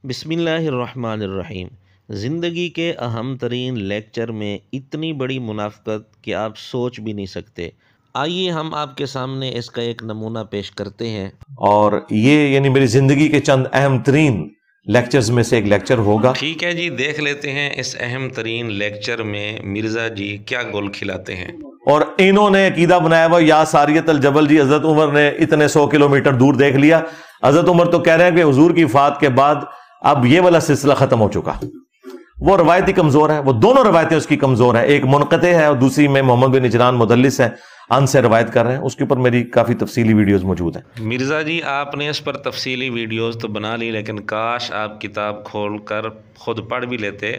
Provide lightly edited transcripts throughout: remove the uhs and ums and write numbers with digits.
بسم اللہ الرحمن الرحیم۔ زندگی کے اہم ترین لیکچر میں اتنی بڑی منافقت کہ آپ سوچ بھی نہیں سکتے۔ آئیے ہم آپ کے سامنے اس کا ایک نمونہ پیش کرتے ہیں۔ اور یہ یعنی میری زندگی کے چند اہم ترین لیکچرز میں سے ایک لیکچر ہوگا۔ ٹھیک ہے جی، دیکھ لیتے ہیں اس اہم ترین لیکچر میں مرزا جی کیا گول کھلاتے ہیں۔ اور انہوں نے عقیدہ بنایا ہوا یا ساریت الجبل جی حضرت عمر نے اتنے 100 کلومیٹر دور دیکھ لیا۔ حضرت عمر تو کہہ رہے ہیں کہ حضور کی وفات کے بعد اب یہ والا سلسلہ ختم ہو چکا۔ وہ روایتی کمزور ہے، وہ دونوں روایتیں اس کی کمزور ہیں، ایک منقطع ہے اور دوسری میں محمد بن اجلان مدلس ہے، ان سے روایت کر رہے ہیں۔ اس کے اوپر میری کافی تفصیلی ویڈیوز موجود ہیں۔ مرزا جی آپ نے اس پر تفصیلی ویڈیوز تو بنا لی، لیکن کاش آپ کتاب کھول کر خود پڑھ بھی لیتے۔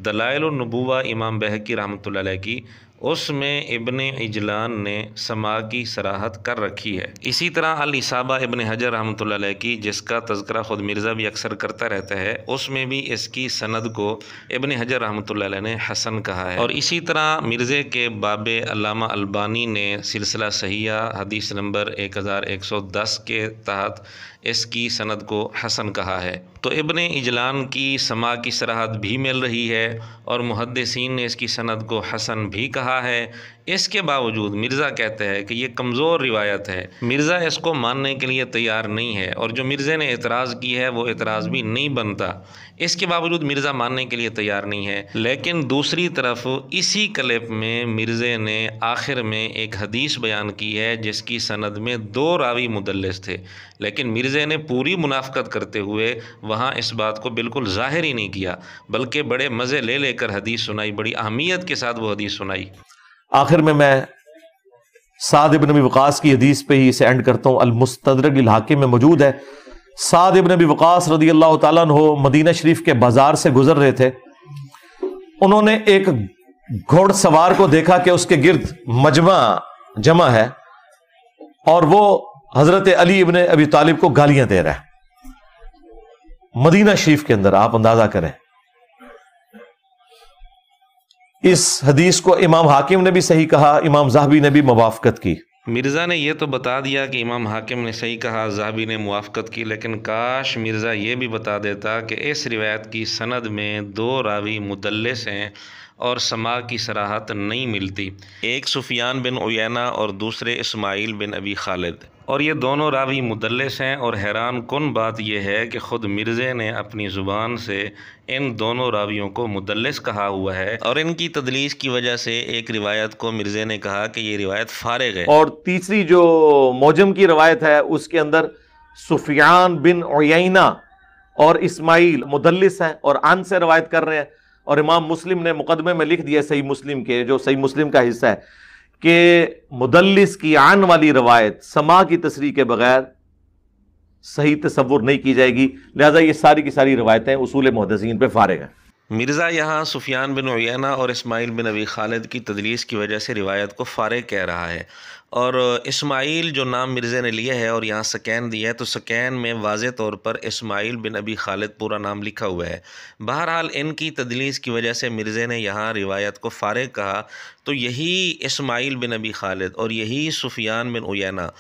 دلائل النبوہ امام بہقی رحمۃ اللہ علیہ کی، اس میں ابن عجلان نے سماع کی صراحت کر رکھی ہے۔ اسی طرح الاصابہ ابن حجر رحمۃ اللہ علیہ کی، جس کا تذکرہ خود مرزا بھی اکثر کرتا رہتا ہے، اس میں بھی اس کی سند کو ابن حجر رحمۃ اللہ علیہ نے حسن کہا ہے۔ اور اسی طرح مرزے کے باب علامہ البانی نے سلسلہ صحیحہ حدیث نمبر 1110 کے تحت اس کی سند کو حسن کہا ہے۔ تو ابن عجلان کی سماع کی صراحت بھی مل رہی ہے اور محدثین نے اس کی سند کو حسن بھی کہا ہے۔ اس کے باوجود مرزا کہتا ہے کہ یہ کمزور روایت ہے۔ مرزا اس کو ماننے کے لیے تیار نہیں ہے، اور جو مرزا نے اعتراض کی ہے وہ اعتراض بھی نہیں بنتا۔ اس کے باوجود مرزا ماننے کے لیے تیار نہیں ہے۔ لیکن دوسری طرف اسی کلپ میں مرزا نے آخر میں ایک حدیث بیان کی ہے جس کی سند میں 2 راوی مدلس تھے، لیکن مرزا نے پوری منافقت کرتے ہوئے وہاں اس بات کو بالکل ظاہر ہی نہیں کیا، بلکہ بڑے مزے لے لے کر حدیث سنائی، بڑی اہمیت کے ساتھ وہ حدیث سنائی۔ آخر میں سعد ابن ابی وقاص کی حدیث پہ ہی اسے اینڈ کرتا ہوں۔ المستدرک الحاکم میں موجود ہے، سعد ابن ابی وقاص رضی اللہ تعالیٰ عنہ مدینہ شریف کے بازار سے گزر رہے تھے۔ انہوں نے ایک گھوڑ سوار کو دیکھا کہ اس کے گرد مجمع جمع ہے اور وہ حضرت علی ابن ابی طالب کو گالیاں دے رہا ہے مدینہ شریف کے اندر۔ آپ اندازہ کریں، اس حدیث کو امام حاکم نے بھی صحیح کہا، امام ذہبی نے بھی موافقت کی۔ مرزا نے یہ تو بتا دیا کہ امام حاکم نے صحیح کہا، ذہبی نے موافقت کی، لیکن کاش مرزا یہ بھی بتا دیتا کہ اس روایت کی سند میں 2 راوی مدلس ہیں اور سماع کی صراحت نہیں ملتی، ایک سفیان بن عیینہ اور دوسرے اسماعیل بن ابی خالد، اور یہ دونوں راوی مدلس ہیں۔ اور حیران کن بات یہ ہے کہ خود مرزا نے اپنی زبان سے ان دونوں راویوں کو مدلس کہا ہوا ہے، اور ان کی تدلیس کی وجہ سے ایک روایت کو مرزا نے کہا کہ یہ روایت فارغ ہے۔ اور تیسری جو موجم کی روایت ہے اس کے اندر سفیان بن عیینہ اور اسماعیل مدلس ہیں اور ان سے روایت کر رہے ہیں، اور امام مسلم نے مقدمے میں لکھ دیا صحیح مسلم کے، جو صحیح مسلم کا حصہ ہے، کہ مدلس کی عن والی روایت سماع کی تصریح کے بغیر صحیح تصور نہیں کی جائے گی، لہذا یہ ساری کی ساری روایتیں اصول محدثین پہ فارغ ہیں۔ مرزا یہاں سفیان بن عیینہ اور اسماعیل بن ابی خالد کی تدلیس کی وجہ سے روایت کو فارغ کہہ رہا ہے، اور اسماعیل جو نام مرزا نے لیا ہے اور یہاں سکین دیا ہے، تو سکین میں واضح طور پر اسماعیل بن ابی خالد پورا نام لکھا ہوا ہے۔ بہرحال ان کی تدلیس کی وجہ سے مرزا نے یہاں روایت کو فارغ کہا، تو یہی اسماعیل بن ابی خالد اور یہی سفیان بن عیینہ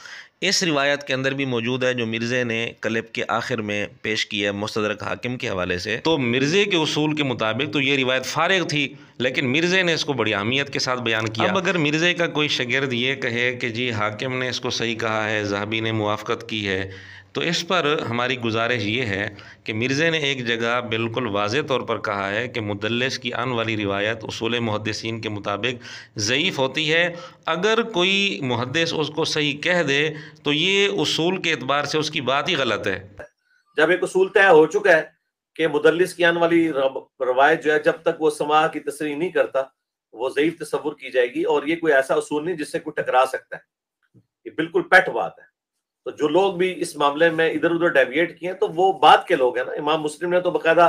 اس روایت کے اندر بھی موجود ہے جو مرزا نے کلپ کے آخر میں پیش کی ہے مستدرک حاکم کے حوالے سے۔ تو مرزا کے اصول کے مطابق تو یہ روایت فارغ تھی، لیکن مرزا نے اس کو بڑی اہمیت کے ساتھ بیان کیا۔ اب اگر مرزا کا کوئی شاگرد یہ کہے کہ جی حاکم نے اس کو صحیح کہا ہے، ذہبی نے موافقت کی ہے، تو اس پر ہماری گزارش یہ ہے کہ مرزا نے ایک جگہ بالکل واضح طور پر کہا ہے کہ مدلس کی ان والی روایت اصول محدثین کے مطابق ضعیف ہوتی ہے۔ اگر کوئی محدث اس کو صحیح کہہ دے تو یہ اصول کے اعتبار سے اس کی بات ہی غلط ہے۔ جب ایک اصول طے ہو چکا ہے کہ مدلس کی ان والی روایت جو ہے جب تک وہ سماع کی تصریح نہیں کرتا وہ ضعیف تصور کی جائے گی، اور یہ کوئی ایسا اصول نہیں جس سے کوئی ٹکرا سکتا ہے، یہ بالکل پیٹ بات ہے۔ تو جو لوگ بھی اس معاملے میں ادھر ادھر ڈیویٹ کیے ہیں تو وہ بات کے لوگ ہیں نا۔ امام مسلم نے تو باقاعدہ